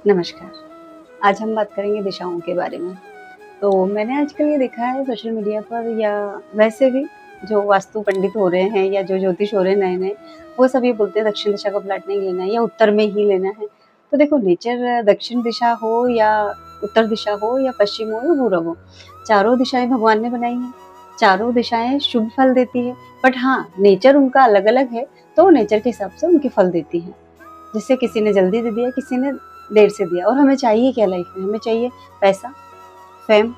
नमस्कार। आज हम बात करेंगे दिशाओं के बारे में। तो मैंने आजकल ये देखा है सोशल मीडिया पर या वैसे भी जो वास्तु पंडित हो रहे हैं या जो ज्योतिष हो रहे हैं नए-नए, वो सब ये बोलते हैं दक्षिण दिशा का प्लॉट नहीं लेना है या उत्तर में ही लेना है। तो देखो नेचर दक्षिण दिशा हो या उत्तर दिशा हो या पश्चिम हो या पूरब हो, चारों दिशाएँ भगवान ने बनाई हैं। चारों दिशाएँ शुभ फल देती है। बट हाँ, नेचर उनका अलग-अलग है, तो नेचर के हिसाब से उनके फल देती हैं। जैसे किसी ने जल्दी दे दिया, किसी ने देर से दिया। और हमें चाहिए क्या लाइफ में? हमें चाहिए पैसा, फेम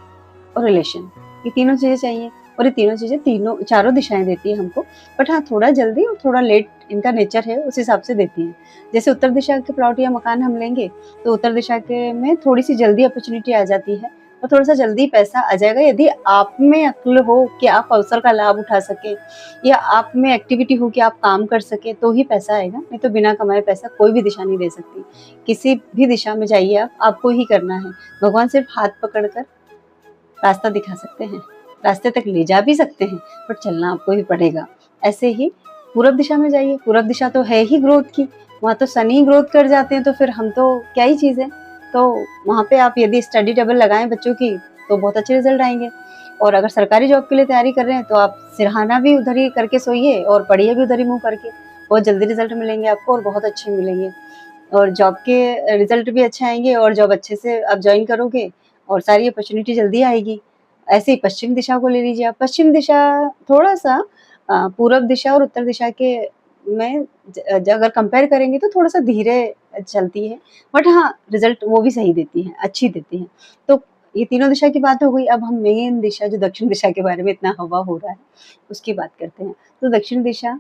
और रिलेशन। ये तीनों चीज़ें चाहिए और ये तीनों चीज़ें तीनों चारों दिशाएँ देती हैं हमको। बट हाँ, थोड़ा जल्दी और थोड़ा लेट इनका नेचर है, उस हिसाब से देती हैं। जैसे उत्तर दिशा के प्लॉट या मकान हम लेंगे, तो उत्तर दिशा के में थोड़ी-सी जल्दी अपॉर्च्युनिटी आ जाती है और थोड़ा-सा जल्दी पैसा आ जाएगा यदि आप में अक्ल हो कि आप अवसर का लाभ उठा सकें या आप में एक्टिविटी हो कि आप काम कर सकें, तो ही पैसा आएगा, नहीं तो बिना कमाए पैसा कोई भी दिशा नहीं दे सकती। किसी भी दिशा में जाइए आप, आपको ही करना है। भगवान सिर्फ हाथ पकड़कर रास्ता दिखा सकते हैं, रास्ते तक ले जा भी सकते हैं, बट चलना आपको ही पड़ेगा। ऐसे ही पूरब दिशा में जाइए, पूरब दिशा तो है ही ग्रोथ की, वहाँ तो शनि ग्रोथ कर जाते हैं, तो फिर हम तो क्या ही चीज़ है। तो वहाँ पे आप यदि स्टडी टेबल लगाएँ बच्चों की, तो बहुत अच्छे रिज़ल्ट आएँगे। और अगर सरकारी जॉब के लिए तैयारी कर रहे हैं, तो आप सिरहाना भी उधर ही करके सोइए और पढ़िए भी उधर ही मुँह करके। बहुत जल्दी रिज़ल्ट मिलेंगे आपको और बहुत अच्छे मिलेंगे। और जॉब के रिज़ल्ट भी अच्छे आएँगे और जॉब अच्छे से आप जॉइन करोगे और सारी अपॉर्च्युनिटी जल्दी आएगी। ऐसे ही पश्चिम दिशा को ले लीजिए आप। पश्चिम दिशा थोड़ा-सा पूरब दिशा और उत्तर दिशा के में अगर कंपेयर करेंगे तो थोड़ा-सा धीरे चलती है। बट हाँ, रिज़ल्ट वो भी सही देती हैं, अच्छी देती हैं। तो ये तीनों दिशा की बात हो गई, अब हम मेन दिशा जो दक्षिण दिशा के बारे में इतना हवा हो रहा है, उसकी बात करते हैं। तो दक्षिण दिशा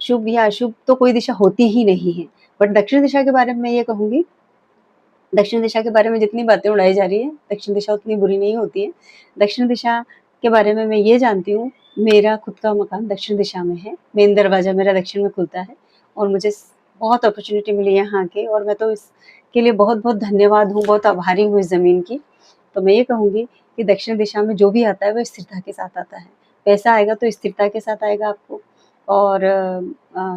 शुभ या अशुभ तो कोई दिशा होती ही नहीं है। बट दक्षिण दिशा के बारे में मैं ये कहूँगी, दक्षिण दिशा के बारे में जितनी बातें उड़ाई जा रही हैं, दक्षिण दिशा उतनी बुरी नहीं होती है। दक्षिण दिशा के बारे में मैं ये जानती हूँ, मेरा खुद का मकान दक्षिण दिशा में है। मेन दरवाज़ा मेरा दक्षिण में खुलता है और मुझे बहुत अपॉर्च्युनिटी मिली है यहाँ की और मैं तो इसके लिए बहुत-बहुत धन्यवाद हूँ, बहुत आभारी हूँ इस ज़मीन की। तो मैं ये कहूँगी कि दक्षिण दिशा में जो भी आता है, वो स्थिरता के साथ आता है। पैसा आएगा तो स्थिरता के साथ आएगा आपको और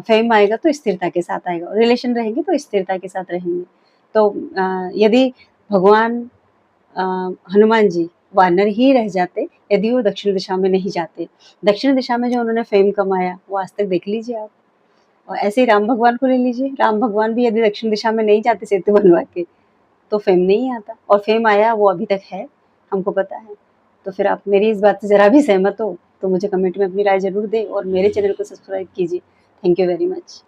फेम आएगा तो स्थिरता के साथ आएगा और रिलेशन रहेंगे तो स्थिरता के साथ रहेंगे। तो यदि भगवान अ, हनुमान जी वानर ही रह जाते, यदि वो दक्षिण दिशा में नहीं जाते। दक्षिण दिशा में जो उन्होंने फेम कमाया, वो आज तक देख लीजिए आप। और ऐसे ही राम भगवान को ले लीजिए, राम भगवान भी यदि दक्षिण दिशा में नहीं जाते सेतु बनवा के, तो फेम नहीं आता और फेम आया वो अभी तक है, हमको पता है। तो फिर आप मेरी इस बात से ज़रा भी सहमत हो, तो मुझे कमेंट में अपनी राय ज़रूर दें और मेरे चैनल को सब्सक्राइब कीजिए। Thank you very much.